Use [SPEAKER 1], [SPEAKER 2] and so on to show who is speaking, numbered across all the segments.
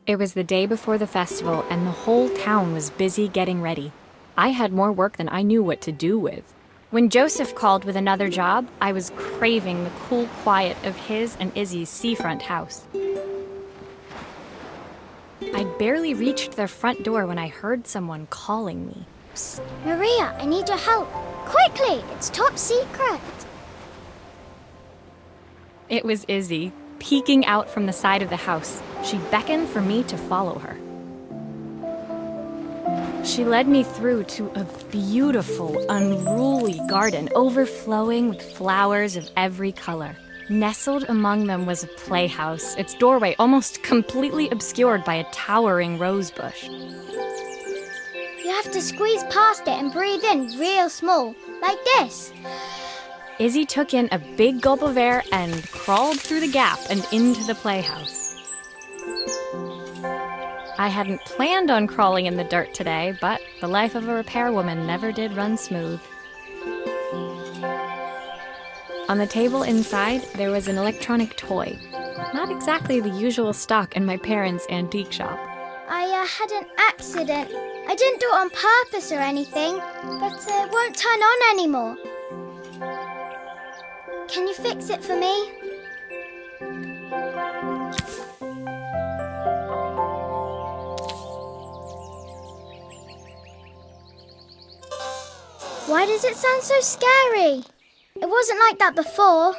[SPEAKER 1] It was the day before the festival, and the whole town was busy getting ready. I had more work than I knew what to do with. When Joseph called with another job, I was craving the cool quiet of his and Izzy's seafront house. I'd barely reached their front door when I heard someone calling me.
[SPEAKER 2] Psst, Maria, I need your help. Quickly, it's top secret.
[SPEAKER 1] It was Izzy, peeking out from the side of the house. She beckoned for me to follow her. She led me through to a beautiful, unruly garden overflowing with flowers of every color. Nestled among them was a playhouse, its doorway almost completely obscured by a towering rose bush.
[SPEAKER 2] You have to squeeze past it and breathe in real small, like this.
[SPEAKER 1] Izzy took in a big gulp of air and crawled through the gap and into the playhouse. I hadn't planned on crawling in the dirt today, but the life of a repairwoman never did run smooth. On the table inside, there was an electronic toy. Not exactly the usual stock in my parents' antique shop.
[SPEAKER 2] I had an accident. I didn't do it on purpose or anything, but it won't turn on anymore. Can you fix it for me? Why does it sound so scary? It wasn't like that before.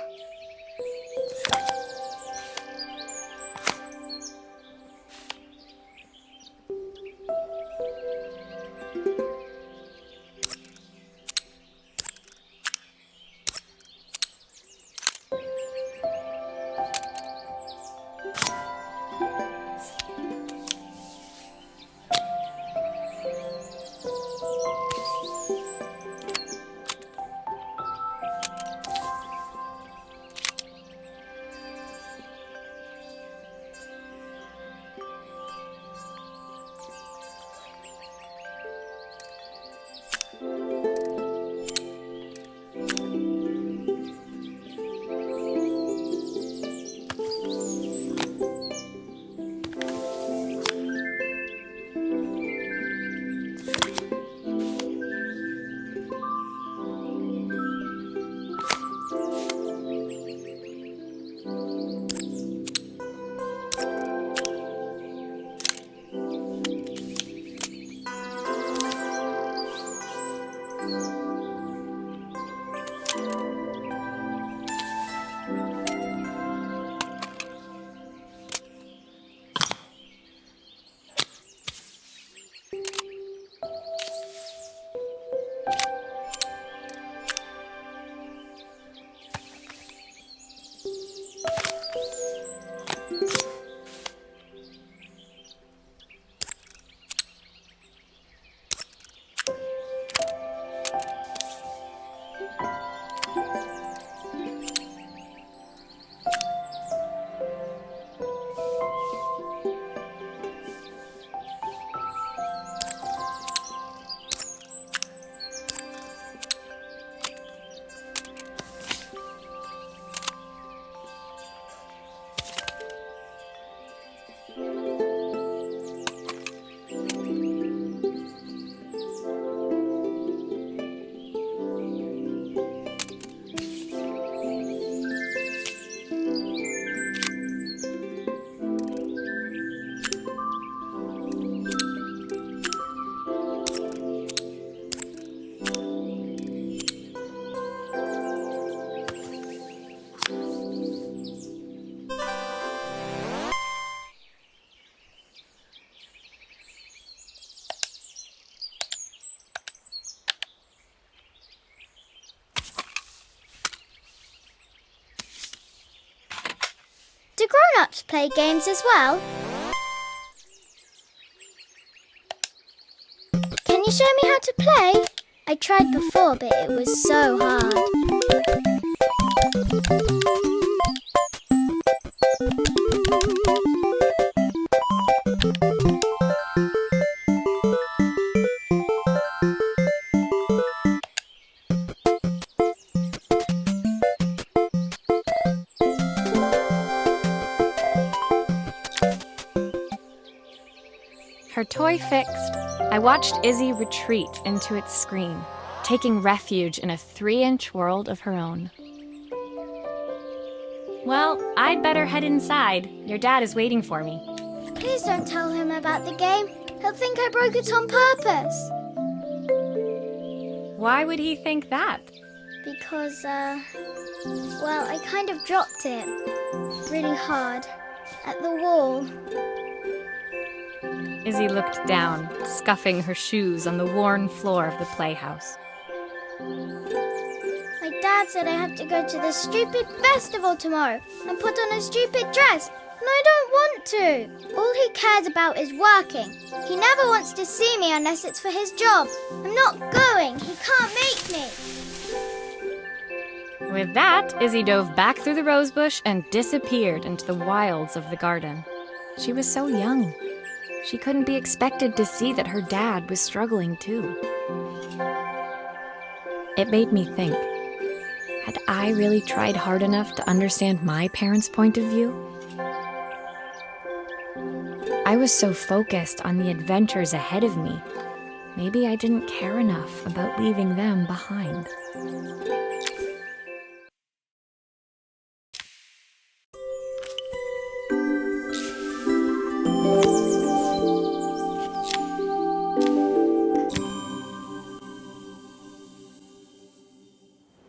[SPEAKER 2] Do grown-ups play games as well? Can you show me how to play? I tried before, but it was so hard.
[SPEAKER 1] her toy fixed, I watched Izzy retreat into its screen, taking refuge in a 3-inch world of her own. Well, I'd better head inside. Your dad is waiting for me.
[SPEAKER 2] Please don't tell him about the game. He'll think I broke it on purpose.
[SPEAKER 1] Why would he think that?
[SPEAKER 2] Because, well, I kind of dropped it really hard at the wall.
[SPEAKER 1] Izzy looked down, scuffing her shoes on the worn floor of the playhouse.
[SPEAKER 2] My dad said I have to go to the stupid festival tomorrow and put on a stupid dress, and I don't want to. All he cares about is working. He never wants to see me unless it's for his job. I'm not going. He can't make me.
[SPEAKER 1] With that, Izzy dove back through the rosebush and disappeared into the wilds of the garden. She was so young. She couldn't be expected to see that her dad was struggling too. It made me think, had I really tried hard enough to understand my parents' point of view? I was so focused on the adventures ahead of me. Maybe I didn't care enough about leaving them behind.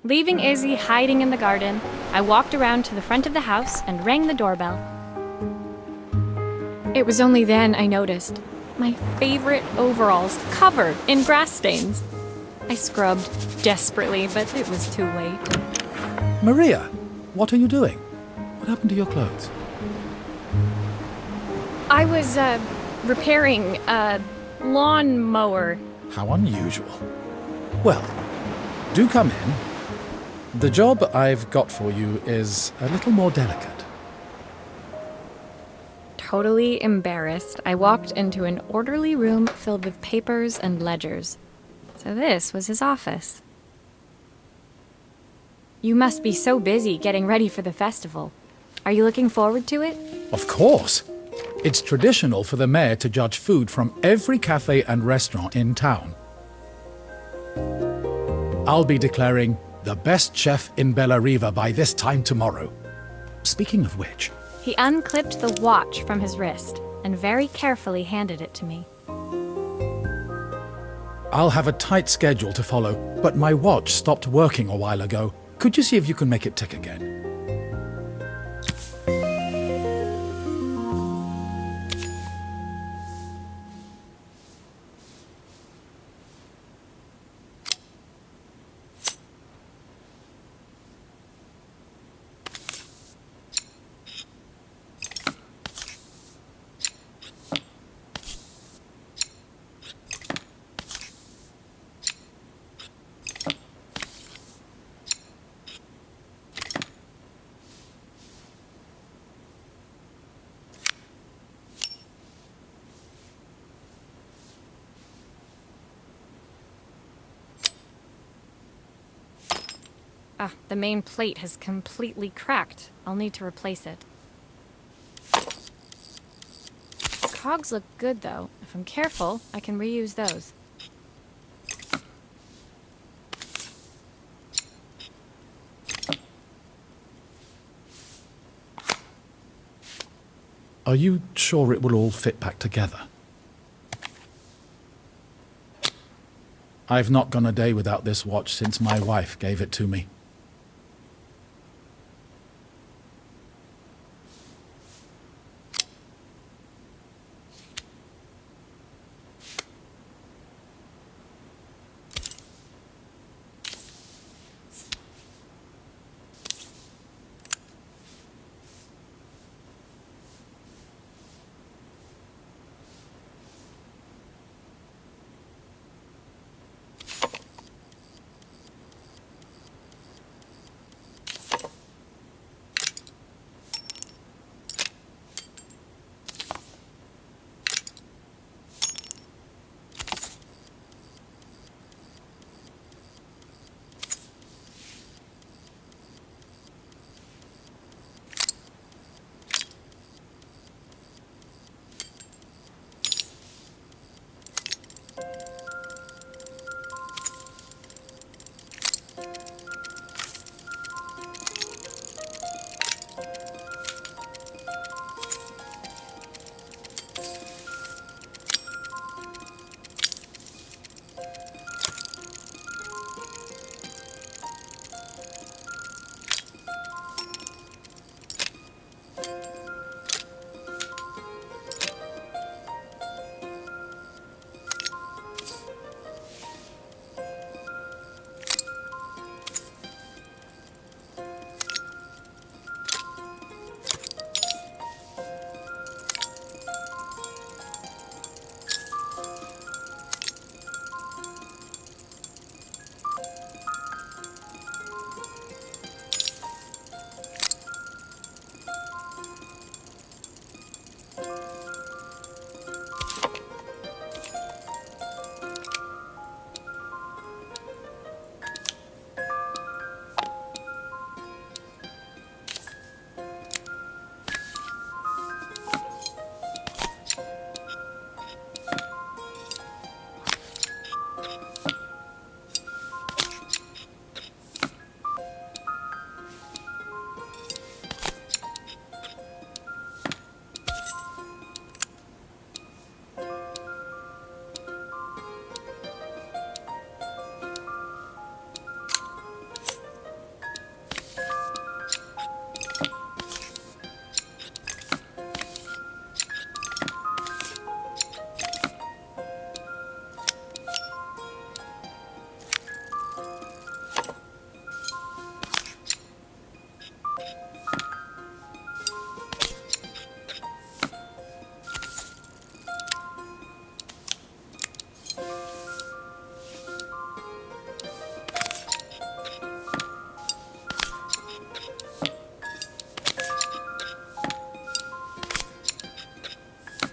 [SPEAKER 1] Leaving Izzy hiding in the garden, I walked around to the front of the house and rang the doorbell. It was only then I noticed my favorite overalls covered in grass stains. I scrubbed desperately, but it was too late.
[SPEAKER 3] Maria, what are you doing? What happened to your clothes?
[SPEAKER 1] I was, repairing a lawnmower.
[SPEAKER 3] How unusual. Well, do come in. The job I've got for you is a little more delicate.
[SPEAKER 1] Totally embarrassed, I walked into an orderly room filled with papers and ledgers. So this was his office. You must be so busy getting ready for the festival. Are you looking forward to it?
[SPEAKER 3] Of course. It's traditional for the mayor to judge food from every cafe and restaurant in town. I'll be declaring the best chef in Bella Riva by this time tomorrow. Speaking of which...
[SPEAKER 1] He unclipped the watch from his wrist and very carefully handed it to me.
[SPEAKER 3] I'll have a tight schedule to follow, but my watch stopped working a while ago. Could you see if you can make it tick again?
[SPEAKER 1] The main plate has completely cracked. I'll need to replace it. The cogs look good, though. If I'm careful, I can reuse those.
[SPEAKER 3] Are you sure it will all fit back together? I've not gone a day without this watch since my wife gave it to me.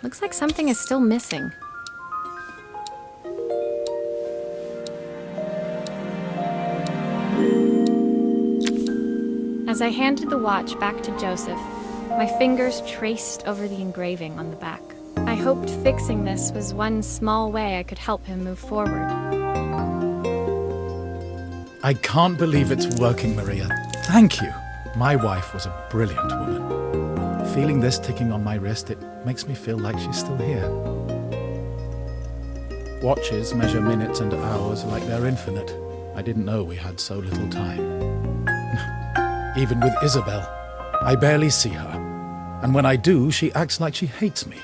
[SPEAKER 1] Looks like something is still missing. As I handed the watch back to Joseph, my fingers traced over the engraving on the back. I hoped fixing this was one small way I could help him move forward.
[SPEAKER 3] I can't believe it's working, Maria. Thank you. My wife was a brilliant woman. Feeling this ticking on my wrist, it makes me feel like she's still here. Watches measure minutes and hours like they're infinite. I didn't know we had so little time. Even with Isabel, I barely see her. And when I do, she acts like she hates me.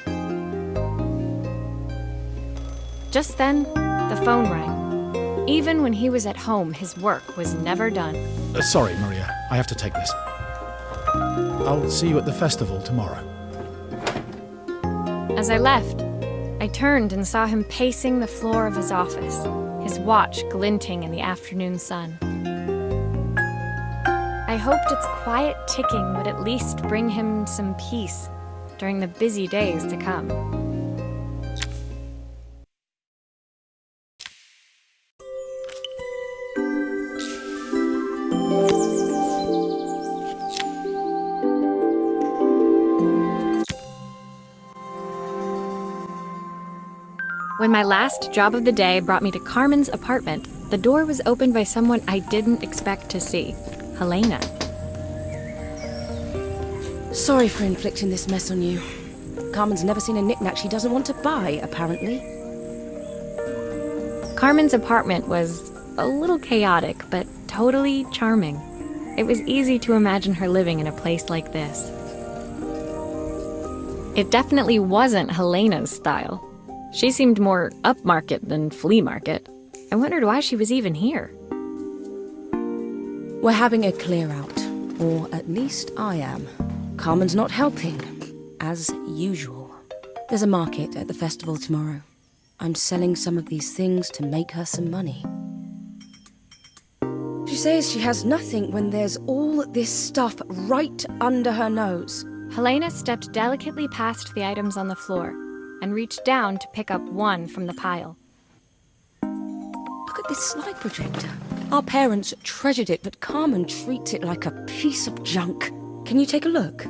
[SPEAKER 1] Just then, the phone rang. Even when he was at home, his work was never done.
[SPEAKER 3] Sorry, Maria. I have to take this. I'll see you at the festival tomorrow.
[SPEAKER 1] As I left, I turned and saw him pacing the floor of his office, his watch glinting in the afternoon sun. I hoped its quiet ticking would at least bring him some peace during the busy days to come. When my last job of the day brought me to Carmen's apartment, the door was opened by someone I didn't expect to see. Helena.
[SPEAKER 4] Sorry for inflicting this mess on you. Carmen's never seen a knick-knack she doesn't want to buy, apparently.
[SPEAKER 1] Carmen's apartment was a little chaotic, but totally charming. It was easy to imagine her living in a place like this. It definitely wasn't Helena's style. She seemed more upmarket than flea market. I wondered why she was even here.
[SPEAKER 4] We're having a clear-out, or at least I am. Carmen's not helping, as usual. There's a market at the festival tomorrow. I'm selling some of these things to make her some money. She says she has nothing when there's all this stuff right under her nose.
[SPEAKER 1] Helena stepped delicately past the items on the floor and reached down to pick up one from the pile.
[SPEAKER 4] Look at this slide projector. Our parents treasured it, but Carmen treats it like a piece of junk. Can you take a look?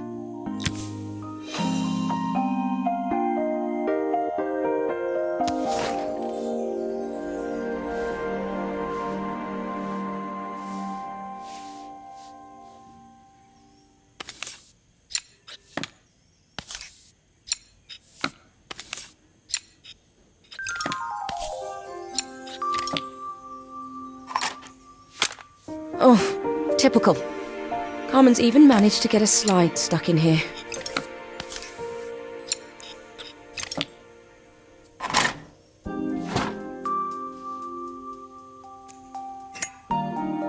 [SPEAKER 4] Oh, typical. Carmen's even managed to get a slide stuck in here.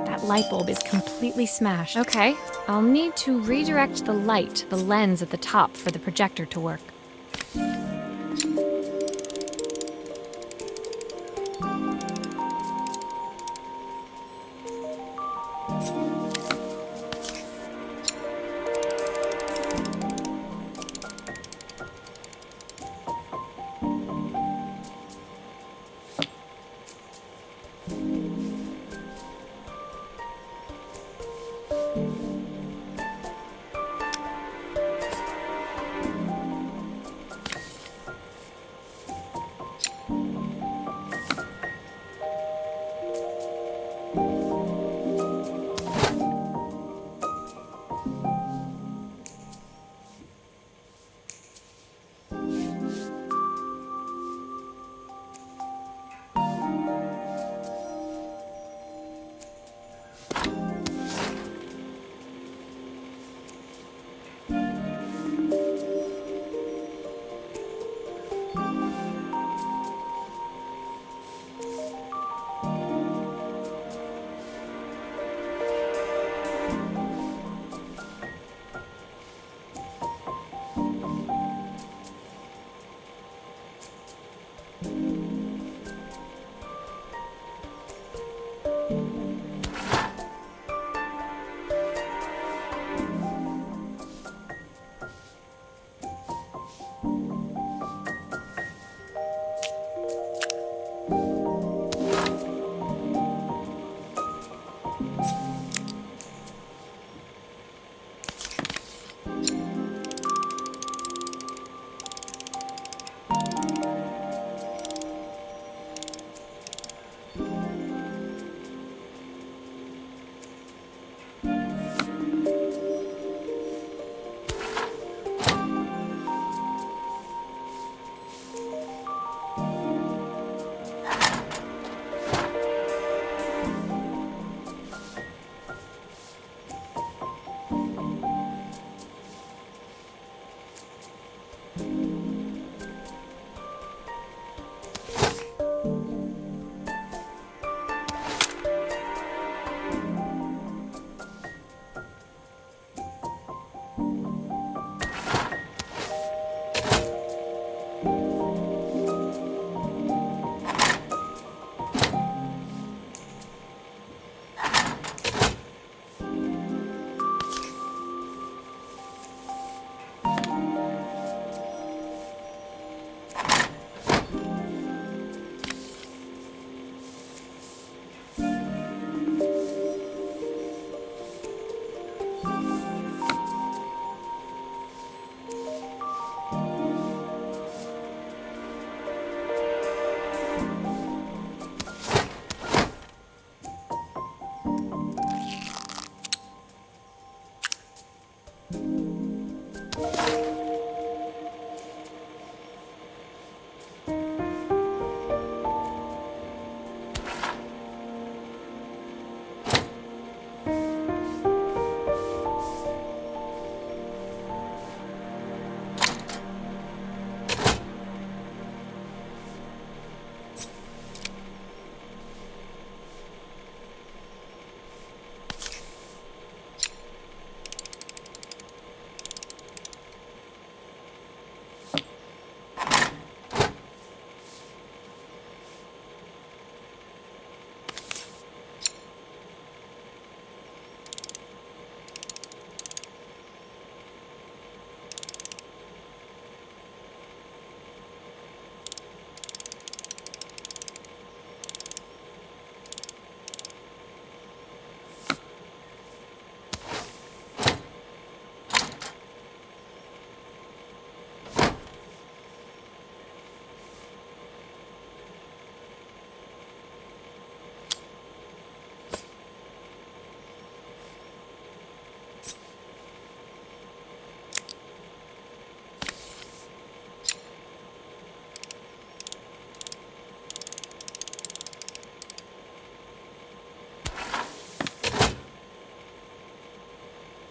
[SPEAKER 1] That light bulb is completely smashed. Okay, I'll need to redirect the light, the lens at the top for the projector to work.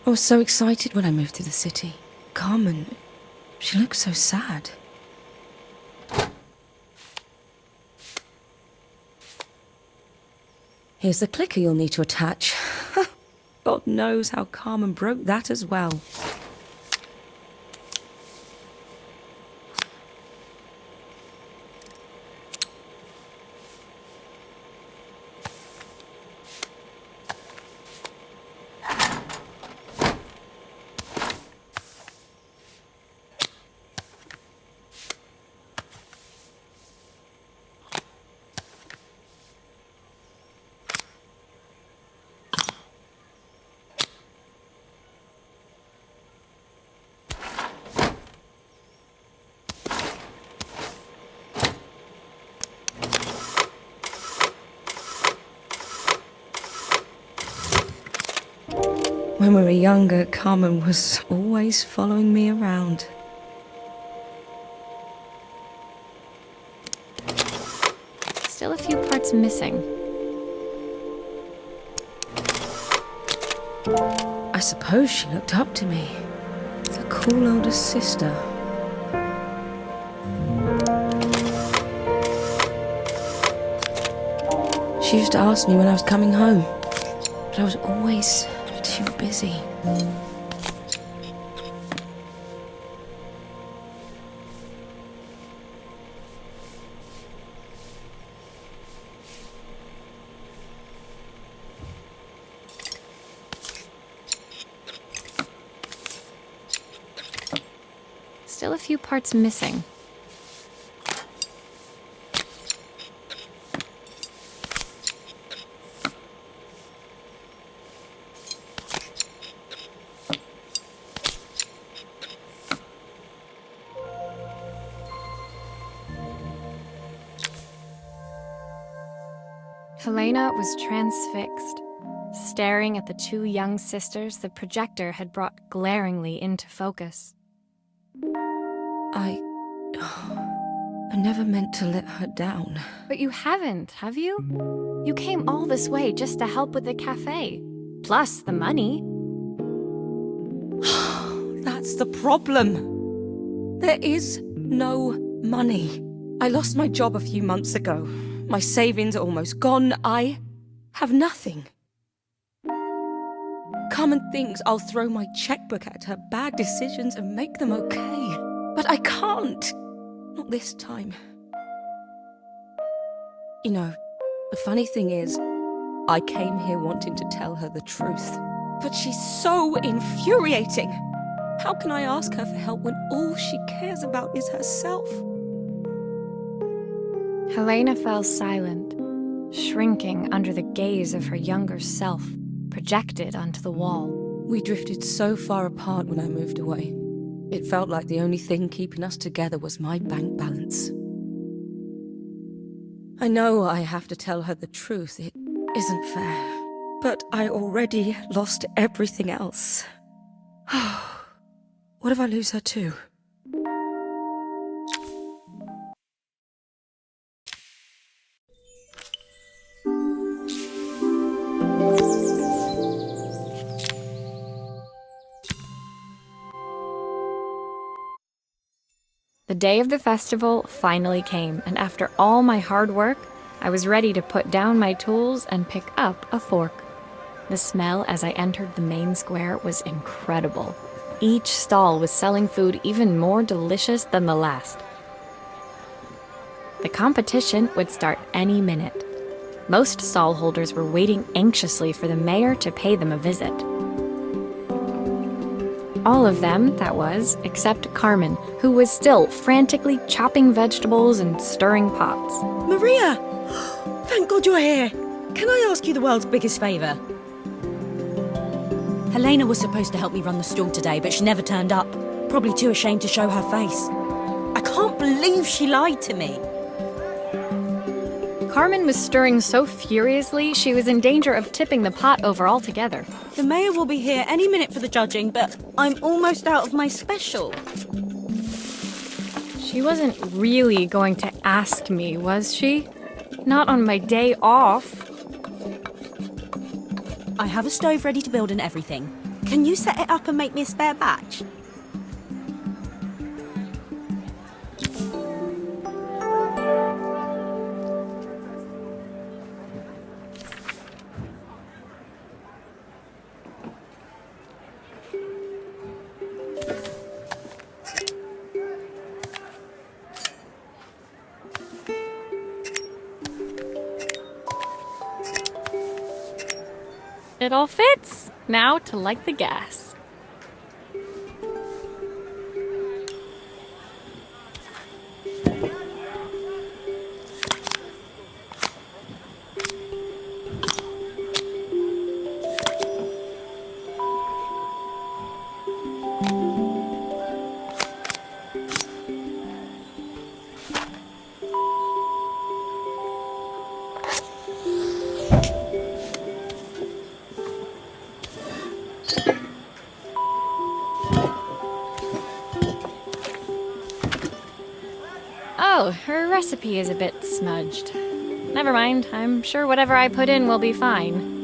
[SPEAKER 4] I was so excited when I moved to the city. Carmen, she looks so sad. Here's the clicker you'll need to attach. God knows how Carmen broke that as well. When we were younger, Carmen was always following me around.
[SPEAKER 1] Still a few parts missing.
[SPEAKER 4] I suppose she looked up to me. A cool older sister. She used to ask me when I was coming home, but I was always too busy.
[SPEAKER 1] Still a few parts missing. Helena was transfixed, staring at the two young sisters the projector had brought glaringly into focus.
[SPEAKER 4] I never meant to let her down.
[SPEAKER 1] But you haven't, have you? You came all this way just to help with the cafe. Plus the money.
[SPEAKER 4] That's the problem. There is no money. I lost my job a few months ago. My savings are almost gone. I have nothing. Carmen thinks I'll throw my checkbook at her bad decisions and make them okay. But I can't. Not this time. You know, the funny thing is, I came here wanting to tell her the truth. But she's so infuriating. How can I ask her for help when all she cares about is herself?
[SPEAKER 1] Helena fell silent, shrinking under the gaze of her younger self, projected onto the wall.
[SPEAKER 4] We drifted so far apart when I moved away. It felt like the only thing keeping us together was my bank balance. I know I have to tell her the truth. It isn't fair. But I already lost everything else. What if I lose her too?
[SPEAKER 1] The day of the festival finally came, and after all my hard work, I was ready to put down my tools and pick up a fork. The smell as I entered the main square was incredible. Each stall was selling food even more delicious than the last. The competition would start any minute. Most stall holders were waiting anxiously for the mayor to pay them a visit. All of them, that was, except Carmen, who was still frantically chopping vegetables and stirring pots.
[SPEAKER 5] Maria! Thank God you're here. Can I ask you the world's biggest favour? Helena was supposed to help me run the stall today, but she never turned up. Probably too ashamed to show her face. I can't believe she lied to me.
[SPEAKER 1] Carmen was stirring so furiously she was in danger of tipping the pot over altogether.
[SPEAKER 5] The mayor will be here any minute for the judging, but I'm almost out of my special.
[SPEAKER 1] She wasn't really going to ask me, was she? Not on my day off.
[SPEAKER 5] I have a stove ready to build and everything. Can you set it up and make me a spare batch?
[SPEAKER 1] It all fits. Now to light the gas. Oh, her recipe is a bit smudged. Never mind, I'm sure whatever I put in will be fine.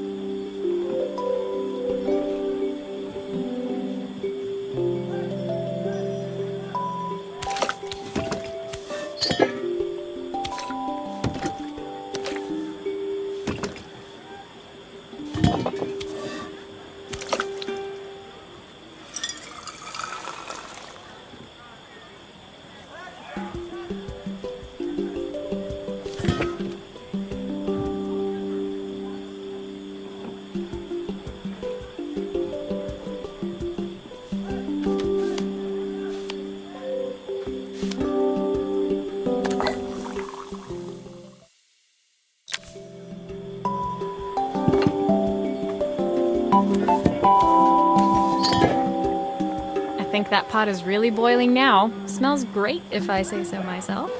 [SPEAKER 1] I think that pot is really boiling now. Smells great if I say so myself.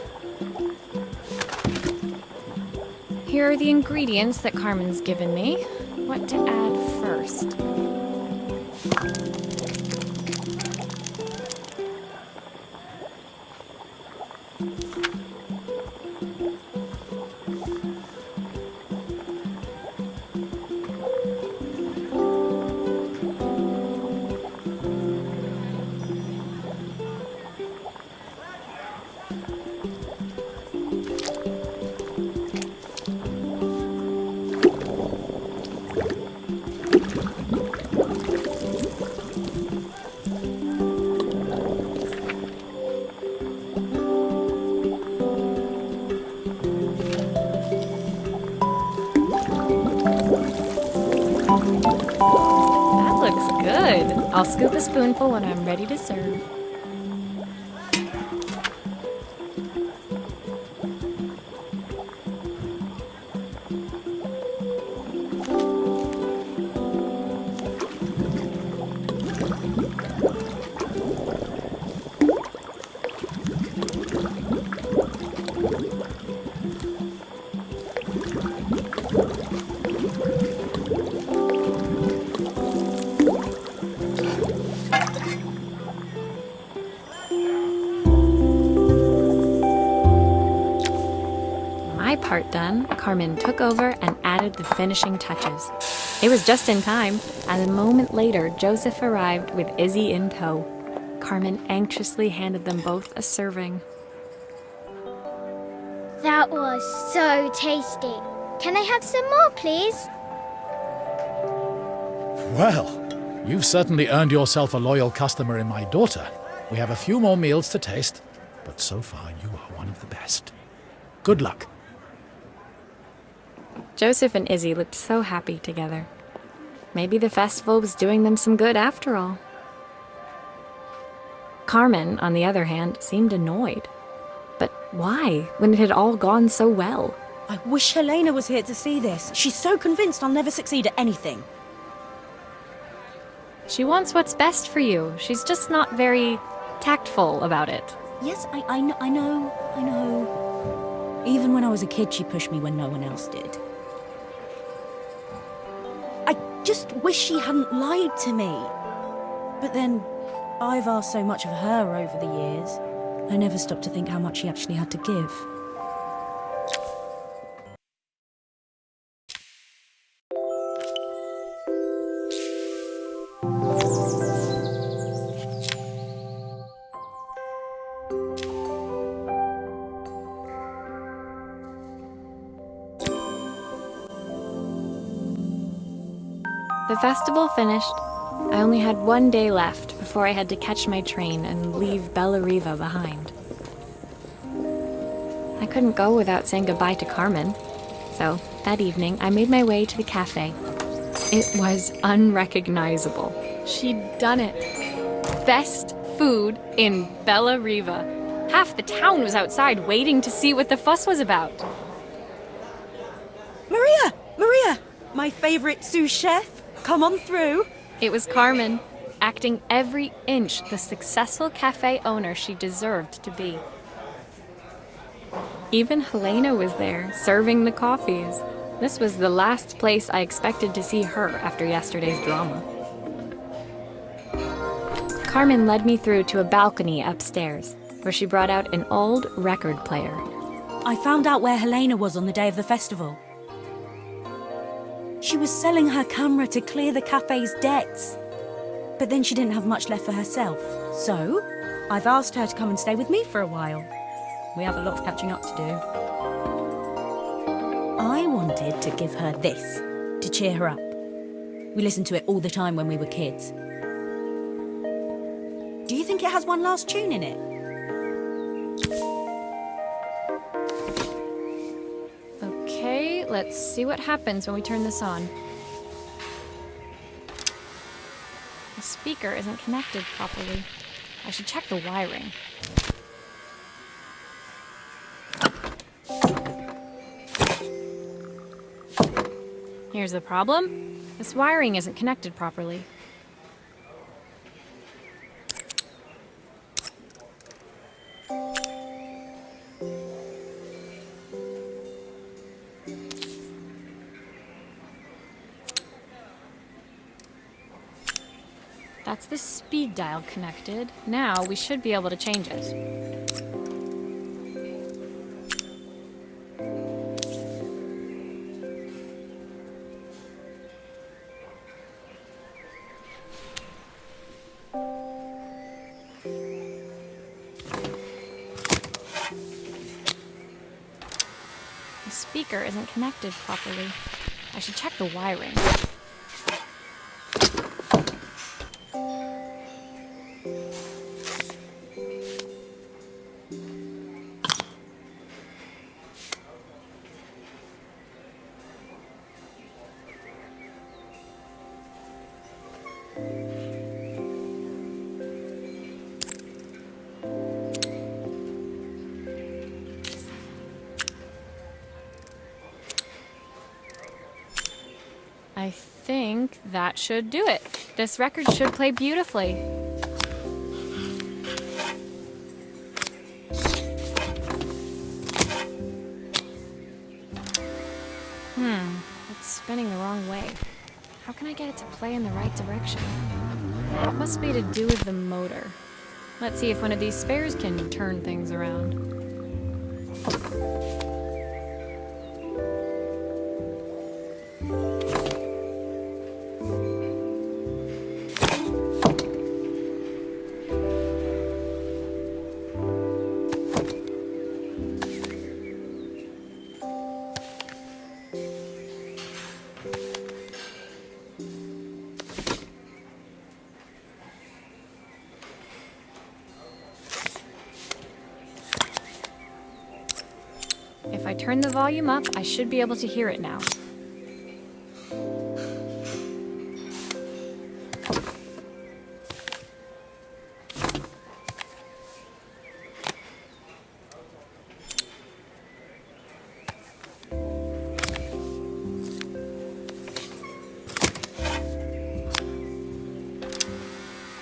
[SPEAKER 1] Here are the ingredients that Carmen's given me. What to add first? That looks good. I'll scoop a spoonful when I'm ready to serve. My part done, Carmen took over and added the finishing touches. It was just in time, and a moment later, Joseph arrived with Izzy in tow. Carmen anxiously handed them both a serving.
[SPEAKER 2] That was so tasty. Can I have some more, please?
[SPEAKER 3] Well, you've certainly earned yourself a loyal customer in my daughter. We have a few more meals to taste, but so far you are one of the best. Good luck.
[SPEAKER 1] Joseph and Izzy looked so happy together. Maybe the festival was doing them some good after all. Carmen, on the other hand, seemed annoyed. But why, when it had all gone so well?
[SPEAKER 5] I wish Helena was here to see this. She's so convinced I'll never succeed at anything.
[SPEAKER 1] She wants what's best for you. She's just not very tactful about it.
[SPEAKER 5] Yes, I know. Even when I was a kid, she pushed me when no one else did. I just wish she hadn't lied to me. But then, I've asked so much of her over the years. I never stopped to think how much she actually had to give.
[SPEAKER 1] The festival finished. I only had one day left before I had to catch my train and leave Bella Riva behind. I couldn't go without saying goodbye to Carmen, so that evening I made my way to the cafe. It was unrecognizable. She'd done it. Best food in Bella Riva. Half the town was outside waiting to see what the fuss was about.
[SPEAKER 5] Maria! My favorite sous chef. Come on through.
[SPEAKER 1] It was Carmen, acting every inch the successful cafe owner she deserved to be. Even Helena was there, serving the coffees. This was the last place I expected to see her after yesterday's drama. Carmen led me through to a balcony upstairs, where she brought out an old record player.
[SPEAKER 5] I found out where Helena was on the day of the festival. She was selling her camera to clear the cafe's debts. But then she didn't have much left for herself. So, I've asked her to come and stay with me for a while. We have a lot of catching up to do. I wanted to give her this, to cheer her up. We listened to it all the time when we were kids. Do you think it has one last tune in it?
[SPEAKER 1] Okay, let's see what happens when we turn this on. The speaker isn't connected properly. I should check the wiring. Here's the problem. This wiring isn't connected properly. That's the speed dial connected. Now we should be able to change it. The speaker isn't connected properly. I should check the wiring. I think that should do it. This record should play beautifully. It's spinning the wrong way. How can I get it to play in the right direction? It must be to do with the motor. Let's see if one of these spares can turn things around. If I turn the volume up, I should be able to hear it now.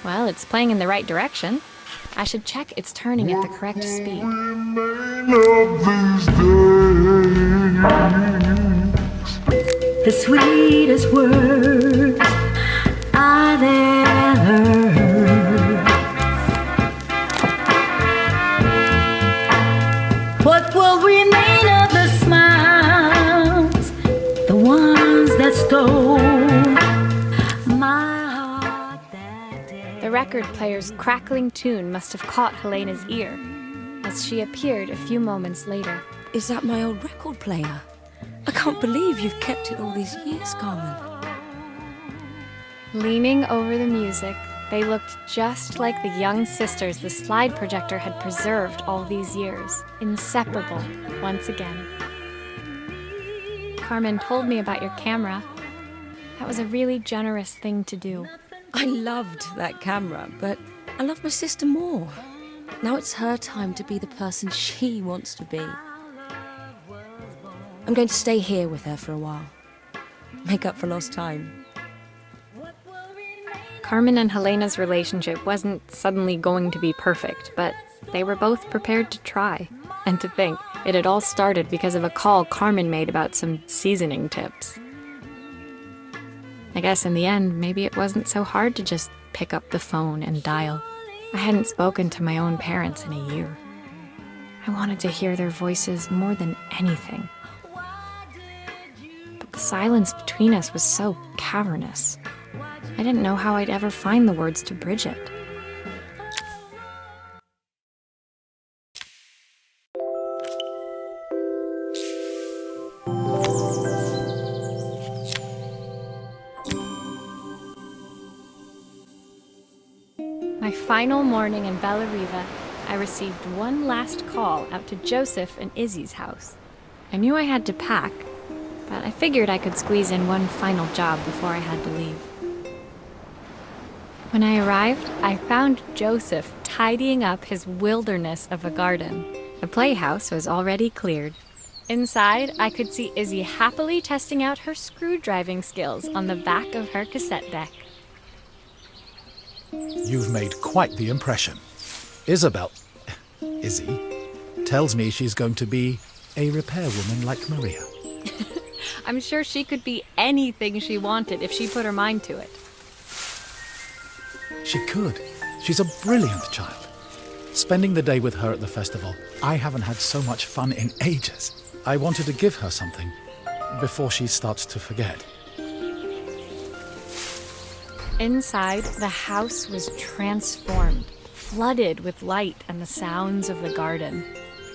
[SPEAKER 1] Well, it's playing in the right direction. I should check it's turning at the correct speed.
[SPEAKER 6] The sweetest words I've ever heard. What will remain of the smiles, the ones that stole my heart that day?
[SPEAKER 1] The record player's crackling tune must have caught Helena's ear, as she appeared a few moments later.
[SPEAKER 4] Is that my old record player? I can't believe you've kept it all these years, Carmen.
[SPEAKER 1] Leaning over the music, they looked just like the young sisters the slide projector had preserved all these years, inseparable once again. Carmen told me about your camera. That was a really generous thing to do.
[SPEAKER 4] I loved that camera, but I love my sister more. Now it's her time to be the person she wants to be. I'm going to stay here with her for a while. Make up for lost time.
[SPEAKER 1] Carmen and Helena's relationship wasn't suddenly going to be perfect, but they were both prepared to try. And to think, it had all started because of a call Carmen made about some seasoning tips. I guess in the end, maybe it wasn't so hard to just pick up the phone and dial. I hadn't spoken to my own parents in a year. I wanted to hear their voices more than anything. But the silence between us was so cavernous. I didn't know how I'd ever find the words to bridge it. My final morning in Bella Riva, I received one last call out to Joseph and Izzy's house. I knew I had to pack, but I figured I could squeeze in one final job before I had to leave. When I arrived, I found Joseph tidying up his wilderness of a garden. The playhouse was already cleared. Inside, I could see Izzy happily testing out her screw-driving skills on the back of her cassette deck.
[SPEAKER 3] You've made quite the impression. Izzy, tells me she's going to be a repairwoman like Maria.
[SPEAKER 1] I'm sure she could be anything she wanted if she put her mind to it.
[SPEAKER 3] She could. She's a brilliant child. Spending the day with her at the festival, I haven't had so much fun in ages. I wanted to give her something before she starts to forget.
[SPEAKER 1] Inside, the house was transformed, flooded with light and the sounds of the garden.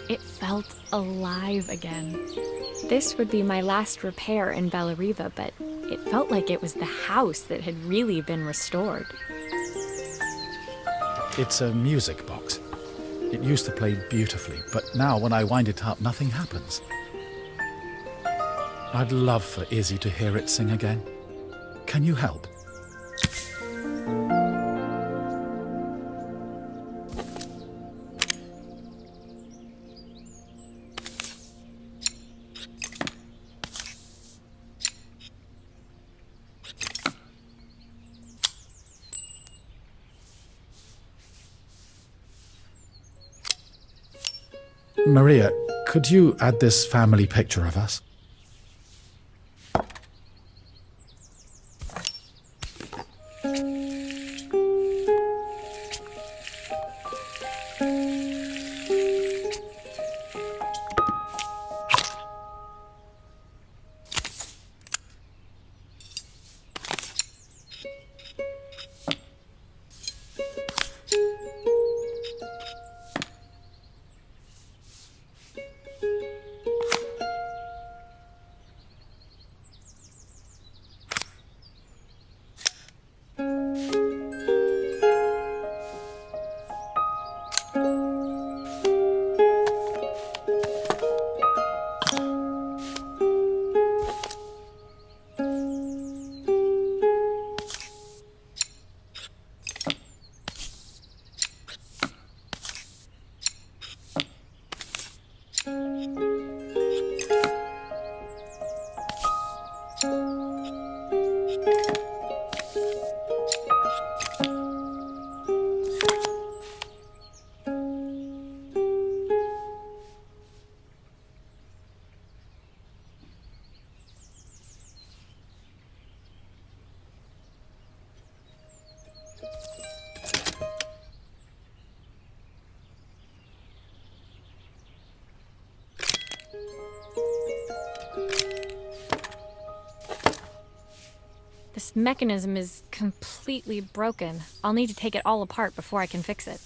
[SPEAKER 1] It felt alive again. This would be my last repair in Bellariva, but it felt like it was the house that had really been restored.
[SPEAKER 3] It's a music box. It used to play beautifully, but now when I wind it up, nothing happens. I'd love for Izzy to hear it sing again. Can you help? Maria, could you add this family picture of us?
[SPEAKER 1] This mechanism is completely broken. I'll need to take it all apart before I can fix it.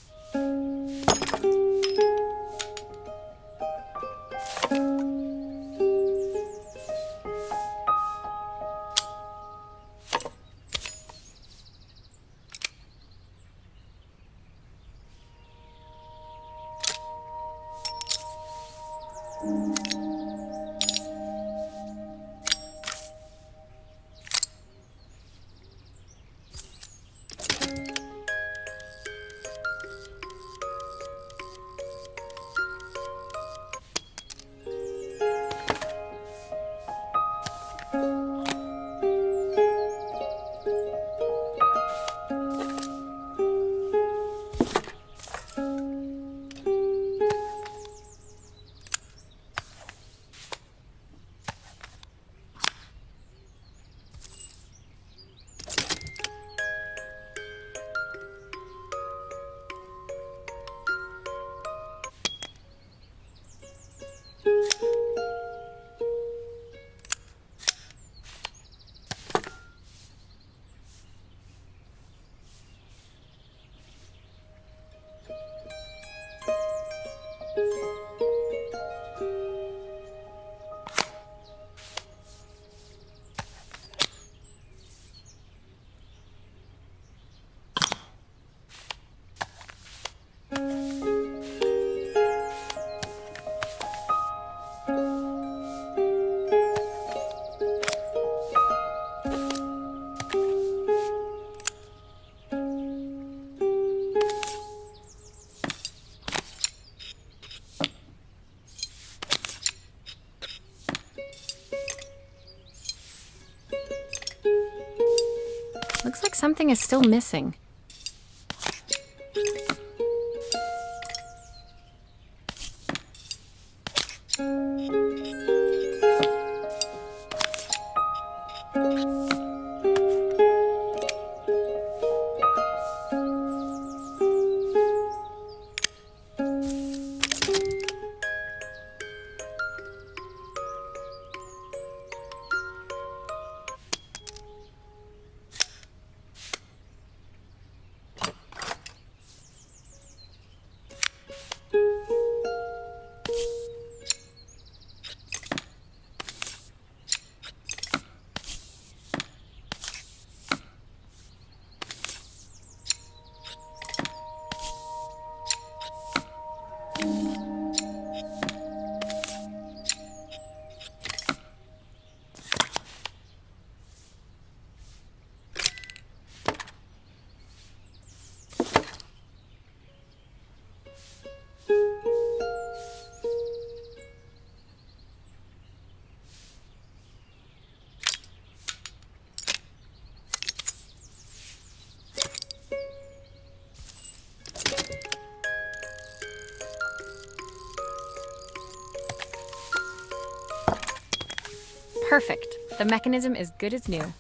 [SPEAKER 1] Looks like something is still missing. Perfect. The mechanism is good as new.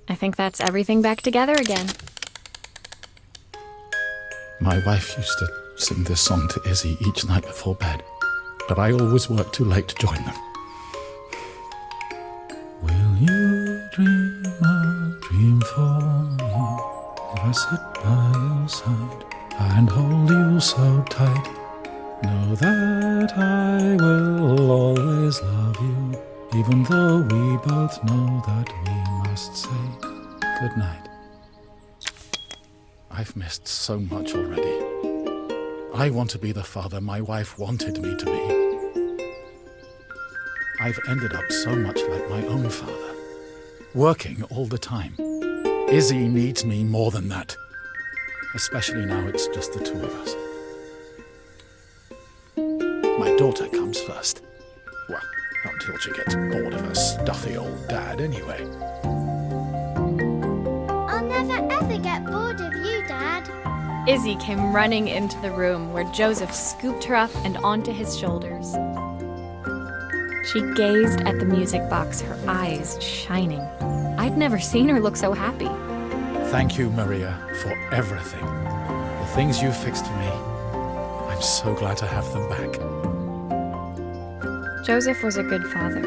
[SPEAKER 1] I think that's everything back together again.
[SPEAKER 3] My wife used to sing this song to Izzy each night before bed, but I always worked too late to join them. Will you dream a dream for me? If I sit by your side and hold you so tight, know that I will always love you, even though we both know that we must say goodnight. I've missed so much already. I want to be the father my wife wanted me to be. I've ended up so much like my own father, working all the time. Izzy needs me more than that, especially now it's just the two of us. My daughter comes first. Well, until she gets bored of her stuffy old dad anyway.
[SPEAKER 2] I'll never ever get bored of you, Dad.
[SPEAKER 1] Izzy came running into the room where Joseph scooped her up and onto his shoulders. She gazed at the music box, her eyes shining. I'd never seen her look so happy.
[SPEAKER 3] Thank you, Maria, for everything. The things you fixed for me. I'm so glad to have them back.
[SPEAKER 1] Joseph was a good father,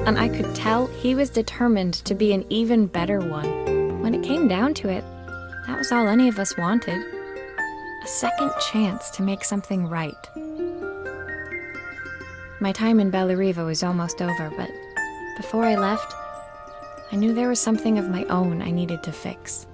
[SPEAKER 1] and I could tell he was determined to be an even better one. When it came down to it, that was all any of us wanted. A second chance to make something right. My time in Bellariva was almost over, but before I left, I knew there was something of my own I needed to fix.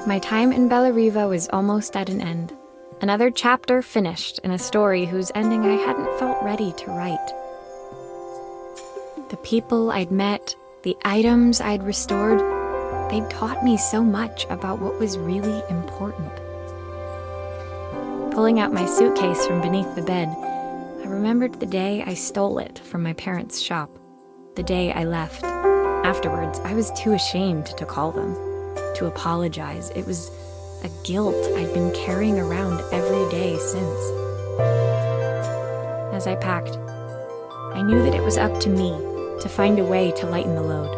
[SPEAKER 1] My time in Bellariva was almost at an end. Another chapter finished in a story whose ending I hadn't felt ready to write. The people I'd met, the items I'd restored, they'd taught me so much about what was really important. Pulling out my suitcase from beneath the bed, I remembered the day I stole it from my parents' shop, the day I left. Afterwards, I was too ashamed to call them, to apologize. It was a guilt I'd been carrying around every day since. As I packed, I knew that it was up to me to find a way to lighten the load.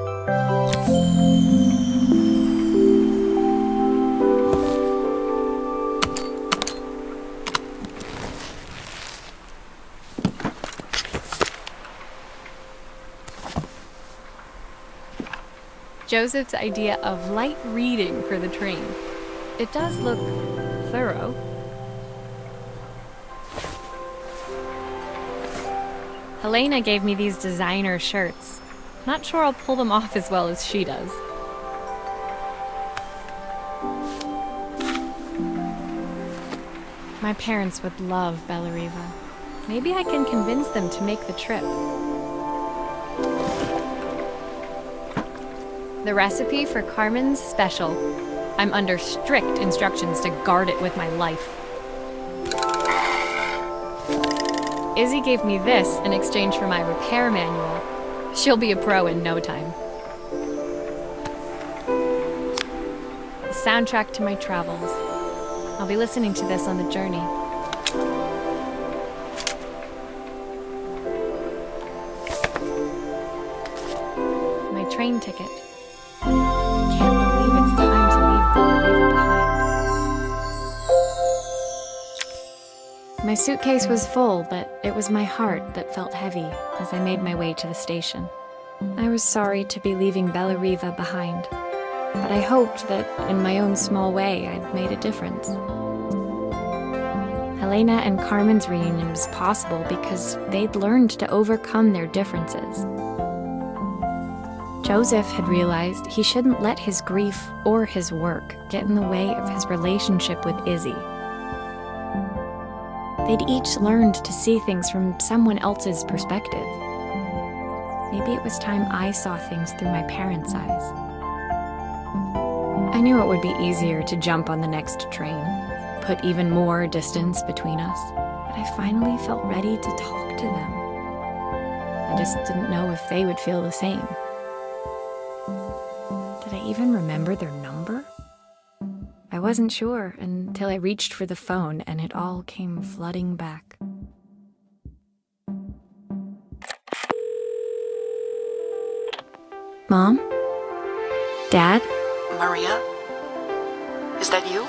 [SPEAKER 1] Joseph's idea of light reading for the train. It does look thorough. Helena gave me these designer shirts. Not sure I'll pull them off as well as she does. My parents would love Bellariva. Maybe I can convince them to make the trip. The recipe for Carmen's special. I'm under strict instructions to guard it with my life. Izzy gave me this in exchange for my repair manual. She'll be a pro in no time. The soundtrack to my travels. I'll be listening to this on the journey. My train ticket. I can't believe it's time to leave Belleriva behind. My suitcase was full, but it was my heart that felt heavy as I made my way to the station. I was sorry to be leaving Belleriva behind, but I hoped that in my own small way I'd made a difference. Helena and Carmen's reunion was possible because they'd learned to overcome their differences. Joseph had realized he shouldn't let his grief or his work get in the way of his relationship with Izzy. They'd each learned to see things from someone else's perspective. Maybe it was time I saw things through my parents' eyes. I knew it would be easier to jump on the next train, put even more distance between us, but I finally felt ready to talk to them. I just didn't know if they would feel the same. Did I even remember their number? I wasn't sure until I reached for the phone and it all came flooding back. Mom? Dad?
[SPEAKER 7] Maria? Is that you?